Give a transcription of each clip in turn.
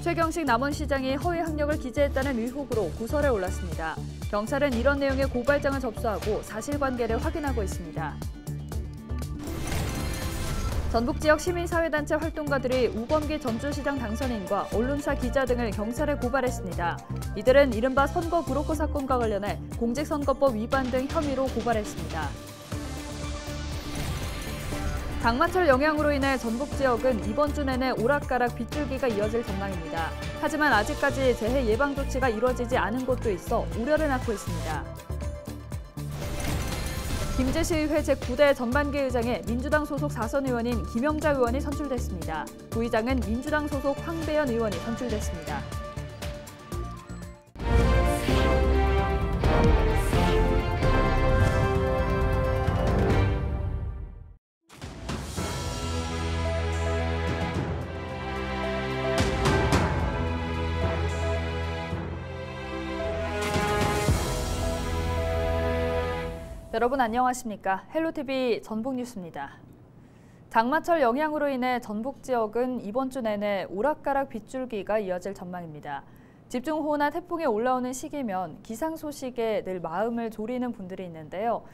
최경식 남원시장이 허위 학력을 기재했다는 의혹으로 구설에 올랐습니다. 경찰은 이런 내용의 고발장을 접수하고 사실관계를 확인하고 있습니다. 전북 지역 시민사회단체 활동가들이 우범기 전주시장 당선인과 언론사 기자 등을 경찰에 고발했습니다. 이들은 이른바 선거 브로커 사건과 관련해 공직선거법 위반 등 혐의로 고발했습니다. 장마철 영향으로 인해 전북 지역은 이번 주 내내 오락가락 빗줄기가 이어질 전망입니다. 하지만 아직까지 재해 예방 조치가 이루어지지 않은 곳도 있어 우려를 낳고 있습니다. 김제시의회 제9대 전반기 의장에 민주당 소속 4선 의원인 김영자 의원이 선출됐습니다. 부의장은 민주당 소속 황배연 의원이 선출됐습니다. 여러분 안녕하십니까? 헬로티비 전북뉴스입니다. 장마철 영향으로 인해 전북 지역은 이번 주 내내 오락가락 빗줄기가 이어질 전망입니다. 집중호우나 태풍이 올라오는 시기면 기상 소식에 늘 마음을 졸이는 분들이 있는데요.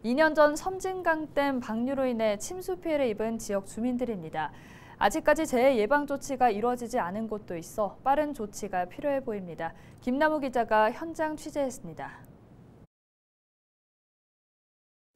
2년 전 섬진강댐 방류로 인해 침수 피해를 입은 지역 주민들입니다. 아직까지 재해 예방 조치가 이루어지지 않은 곳도 있어 빠른 조치가 필요해 보입니다. 김남우 기자가 현장 취재했습니다.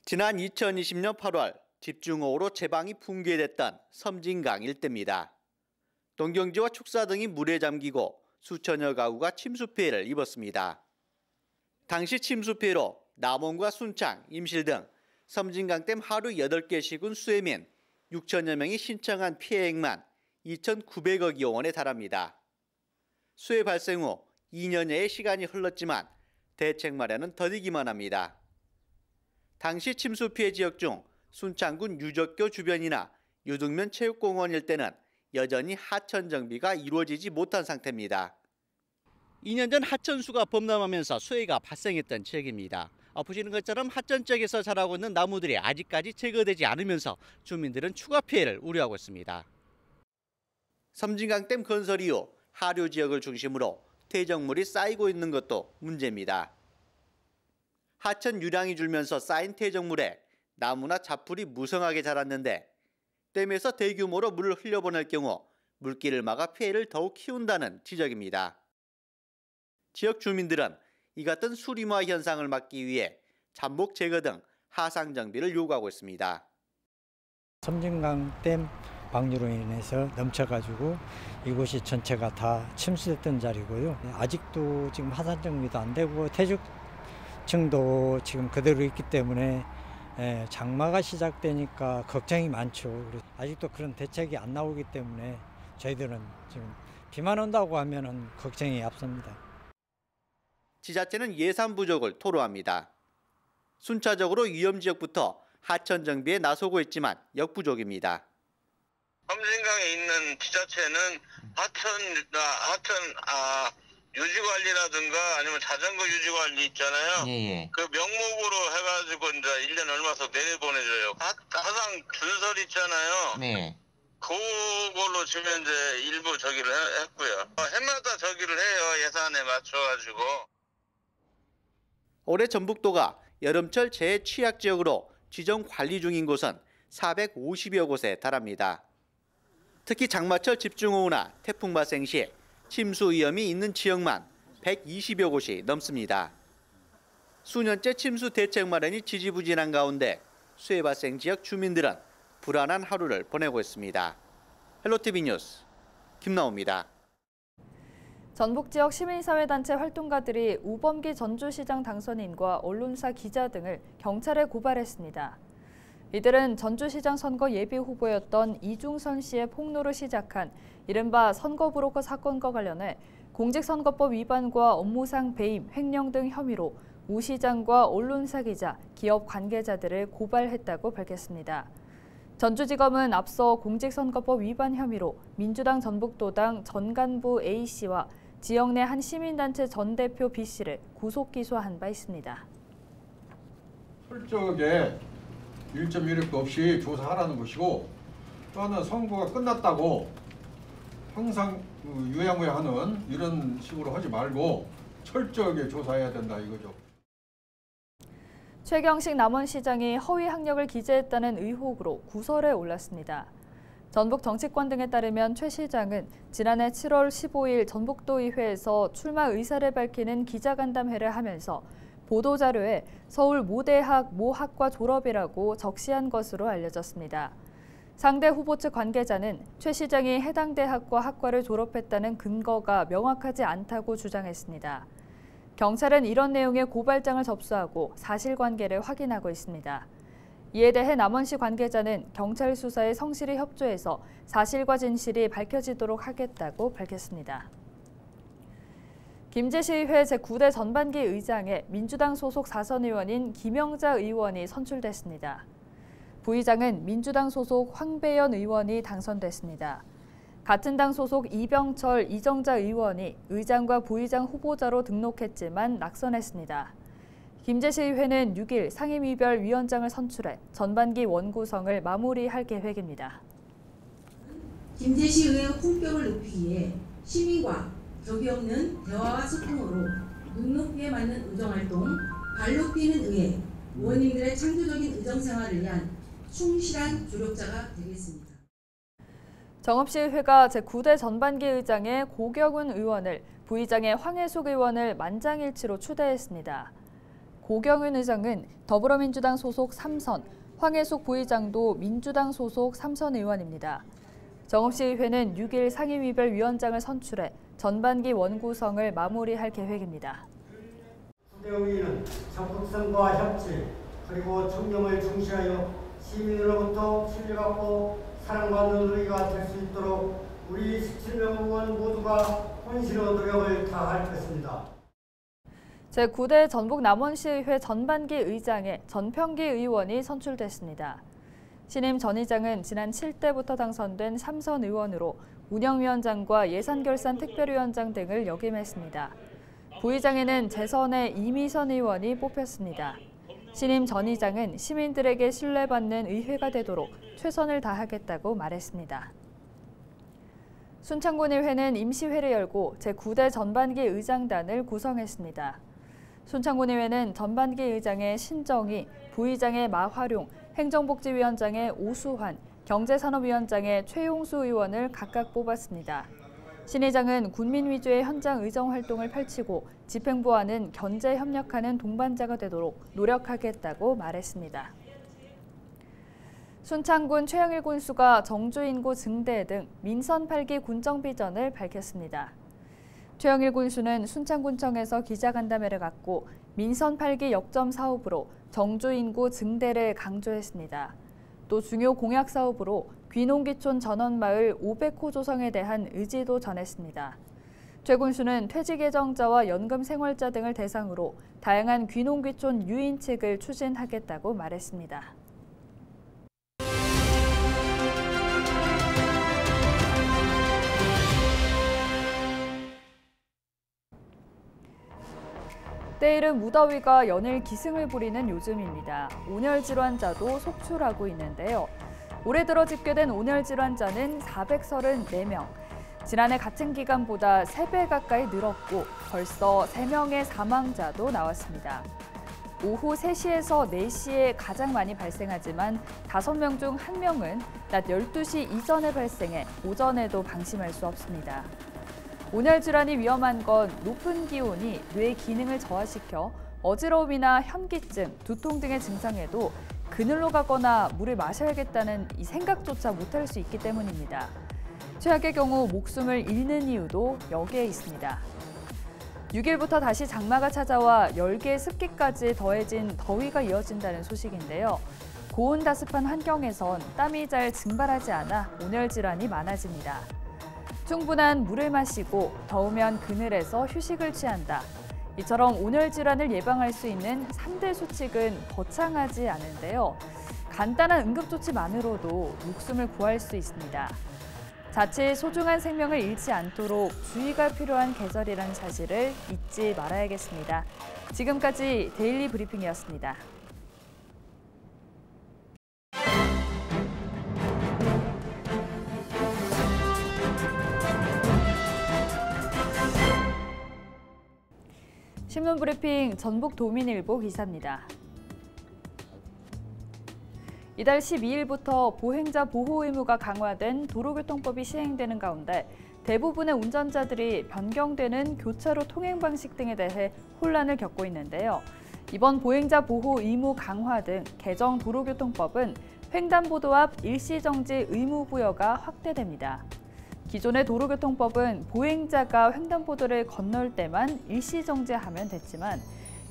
지난 2020년 8월 집중호우로 제방이 붕괴됐던 섬진강 일대입니다. 농경지와 축사 등이 물에 잠기고 수천여 가구가 침수 피해를 입었습니다. 당시 침수 피해로 남원과 순창, 임실 등 섬진강댐 하루 8개 시군 수해민 6천여 명이 신청한 피해액만 2,900억여 원에 달합니다. 수해 발생 후 2년여의 시간이 흘렀지만 대책 마련은 더디기만 합니다. 당시 침수 피해 지역 중 순창군 유적교 주변이나 유등면 체육공원 일대는 여전히 하천 정비가 이루어지지 못한 상태입니다. 2년 전 하천수가 범람하면서 수해가 발생했던 지역입니다. 보시는 것처럼 하천 쪽에서 자라고 있는 나무들이 아직까지 제거되지 않으면서 주민들은 추가 피해를 우려하고 있습니다. 섬진강댐 건설 이후 하류 지역을 중심으로 퇴적물이 쌓이고 있는 것도 문제입니다. 하천 유량이 줄면서 쌓인 퇴적물에 나무나 잡풀이 무성하게 자랐는데 댐에서 대규모로 물을 흘려보낼 경우 물길을 막아 피해를 더욱 키운다는 지적입니다. 지역 주민들은 이 같은 수림화 현상을 막기 위해 잠복 제거 등 하상 정비를 요구하고 있습니다. 섬진강댐 방류로 인해서 넘쳐가지고 이곳이 전체가 다 침수됐던 자리고요. 아직도 지금 하산 정비도 안 되고 퇴적층도 지금 그대로 있기 때문에 장마가 시작되니까 걱정이 많죠. 아직도 그런 대책이 안 나오기 때문에 저희들은 지금 비만 온다고 하면은 걱정이 앞섭니다. 지자체는 예산 부족을 토로합니다. 순차적으로 위험 지역부터 하천 정비에 나서고 있지만 역부족입니다. 섬진강에 있는 지자체는 하천 유지관리라든가 아니면 자전거 유지관리 있잖아요. 예. 그 명목으로 해가지고 이제 1년 얼마씩 내려보내줘요. 하상 준설 있잖아요. 네. 그걸로 지금 이제 일부 저기를 했고요. 해마다 저기를 해요. 예산에 맞춰가지고. 올해 전북도가 여름철 재해 취약 지역으로 지정 관리 중인 곳은 450여 곳에 달합니다. 특히 장마철 집중호우나 태풍 발생 시 침수 위험이 있는 지역만 120여 곳이 넘습니다. 수년째 침수 대책 마련이 지지부진한 가운데 수해 발생 지역 주민들은 불안한 하루를 보내고 있습니다. 헬로티비 뉴스 김나우입니다. 전북 지역 시민사회단체 활동가들이 우범기 전주시장 당선인과 언론사 기자 등을 경찰에 고발했습니다. 이들은 전주시장 선거 예비 후보였던 이중선 씨의 폭로로 시작한 이른바 선거 브로커 사건과 관련해 공직선거법 위반과 업무상 배임, 횡령 등 혐의로 우 시장과 언론사 기자, 기업 관계자들을 고발했다고 밝혔습니다. 전주지검은 앞서 공직선거법 위반 혐의로 민주당 전북도당 전 간부 A씨와 지역 내 한 시민단체 전 대표 B씨를 구속 기소한 바 있습니다. 철저하게 일점 이력도 없이 조사하라는 것이고 또 하나는 선거가 끝났다고 항상 유야무야하는 이런 식으로 하지 말고 철저하게 조사해야 된다 이거죠. 최경식 남원시장이 허위 학력을 기재했다는 의혹으로 구설에 올랐습니다. 전북 정치권 등에 따르면 최 시장은 지난해 7월 15일 전북도의회에서 출마 의사를 밝히는 기자간담회를 하면서 보도자료에 서울 모대학 모 학과 졸업이라고 적시한 것으로 알려졌습니다. 상대 후보 측 관계자는 최 시장이 해당 대학과 학과를 졸업했다는 근거가 명확하지 않다고 주장했습니다. 경찰은 이런 내용의 고발장을 접수하고 사실관계를 확인하고 있습니다. 이에 대해 남원시 관계자는 경찰 수사에 성실히 협조해서 사실과 진실이 밝혀지도록 하겠다고 밝혔습니다. 김제시의회 제9대 전반기 의장에 민주당 소속 4선 의원인 김영자 의원이 선출됐습니다. 부의장은 민주당 소속 황배연 의원이 당선됐습니다. 같은 당 소속 이병철, 이정자 의원이 의장과 부의장 후보자로 등록했지만 낙선했습니다. 김제시의회는 6일 상임위별위원장을 선출해 전반기 원구성을 마무리할 계획입니다. 김제시의회 품격을 높이기 위해 시민과 격이 없는 대화와 소통으로 눈높이에 맞는 의정활동, 발로 뛰는 의회, 의원님들의 창조적인 의정생활을 위한 충실한 조력자가 되겠습니다. 정읍시의회가 제9대 전반기 의장에 고경훈 의원을, 부의장에 황혜숙 의원을 만장일치로 추대했습니다. 고경훈 의장은 더불어민주당 소속 3선, 황혜숙 부의장도 민주당 소속 3선 의원입니다. 정읍시의회는 6일 상임위별위원장을 선출해 전반기 원구성을 마무리할 계획입니다. 후대의회는 적극성과 협치 그리고 청렴을 중시하여 시민으로부터 신뢰받고 사랑받는 의회가 될 수 있도록 우리 17명 의원 모두가 혼신의 노력을 다할 것입니다. 제9대 전북 남원시의회 전반기 의장에 전평기 의원이 선출됐습니다. 신임 전 의장은 지난 7대부터 당선된 3선 의원으로 운영위원장과 예산결산 특별위원장 등을 역임했습니다. 부의장에는 재선의 이미선 의원이 뽑혔습니다. 신임 전 의장은 시민들에게 신뢰받는 의회가 되도록 최선을 다하겠다고 말했습니다. 순창군의회는 임시회를 열고 제9대 전반기 의장단을 구성했습니다. 순창군의회는 전반기 의장의 신정희, 부의장의 마화룡, 행정복지위원장의 오수환, 경제산업위원장의 최용수 의원을 각각 뽑았습니다. 신 의장은 군민 위주의 현장 의정 활동을 펼치고 집행부와는 견제 협력하는 동반자가 되도록 노력하겠다고 말했습니다. 순창군 최영일 군수가 정주 인구 증대 등 민선 8기 군정 비전을 밝혔습니다. 최영일 군수는 순창군청에서 기자간담회를 갖고 민선 8기 역점 사업으로 정주 인구 증대를 강조했습니다. 또 중요 공약 사업으로 귀농귀촌 전원마을 500호 조성에 대한 의지도 전했습니다. 최 군수는 퇴직 예정자와 연금 생활자 등을 대상으로 다양한 귀농귀촌 유인책을 추진하겠다고 말했습니다. 때이른 무더위가 연일 기승을 부리는 요즘입니다. 온열 질환자도 속출하고 있는데요. 올해 들어 집계된 온열 질환자는 434명. 지난해 같은 기간보다 3배 가까이 늘었고 벌써 3명의 사망자도 나왔습니다. 오후 3시에서 4시에 가장 많이 발생하지만 5명 중 1명은 낮 12시 이전에 발생해 오전에도 방심할 수 없습니다. 온열 질환이 위험한 건 높은 기온이 뇌 기능을 저하시켜 어지러움이나 현기증, 두통 등의 증상에도 그늘로 가거나 물을 마셔야겠다는 이 생각조차 못할 수 있기 때문입니다. 최악의 경우 목숨을 잃는 이유도 여기에 있습니다. 6일부터 다시 장마가 찾아와 열기의 습기까지 더해진 더위가 이어진다는 소식인데요. 고온 다습한 환경에선 땀이 잘 증발하지 않아 온열 질환이 많아집니다. 충분한 물을 마시고 더우면 그늘에서 휴식을 취한다. 이처럼 온열 질환을 예방할 수 있는 3대 수칙은 거창하지 않은데요. 간단한 응급조치만으로도 목숨을 구할 수 있습니다. 자칫 소중한 생명을 잃지 않도록 주의가 필요한 계절이라는 사실을 잊지 말아야겠습니다. 지금까지 데일리 브리핑이었습니다. 신문브리핑 전북도민일보 기사입니다. 이달 12일부터 보행자 보호 의무가 강화된 도로교통법이 시행되는 가운데 대부분의 운전자들이 변경되는 교차로 통행 방식 등에 대해 혼란을 겪고 있는데요. 이번 보행자 보호 의무 강화 등 개정 도로교통법은 횡단보도 앞 일시정지 의무 부여가 확대됩니다. 기존의 도로교통법은 보행자가 횡단보도를 건널 때만 일시정지하면 됐지만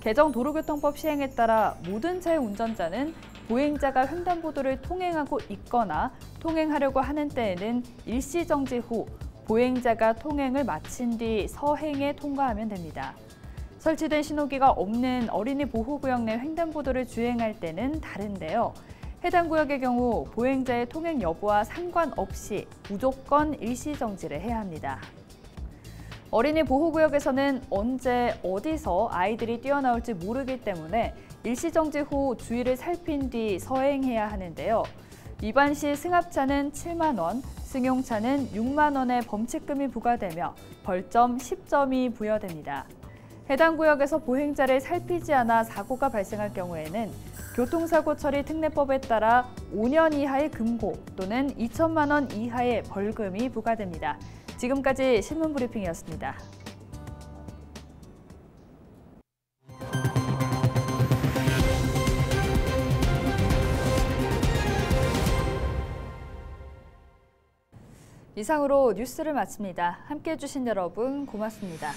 개정 도로교통법 시행에 따라 모든 차의 운전자는 보행자가 횡단보도를 통행하고 있거나 통행하려고 하는 때에는 일시정지 후 보행자가 통행을 마친 뒤 서행에 통과하면 됩니다. 설치된 신호기가 없는 어린이 보호구역 내 횡단보도를 주행할 때는 다른데요. 해당 구역의 경우 보행자의 통행 여부와 상관없이 무조건 일시정지를 해야 합니다. 어린이 보호구역에서는 언제 어디서 아이들이 뛰어나올지 모르기 때문에 일시정지 후 주위를 살핀 뒤 서행해야 하는데요. 위반 시 승합차는 7만 원, 승용차는 6만 원의 범칙금이 부과되며 벌점 10점이 부여됩니다. 해당 구역에서 보행자를 살피지 않아 사고가 발생할 경우에는 교통사고 처리 특례법에 따라 5년 이하의 금고 또는 2천만 원 이하의 벌금이 부과됩니다. 지금까지 신문브리핑이었습니다. 이상으로 뉴스를 마칩니다. 함께해 주신 여러분 고맙습니다.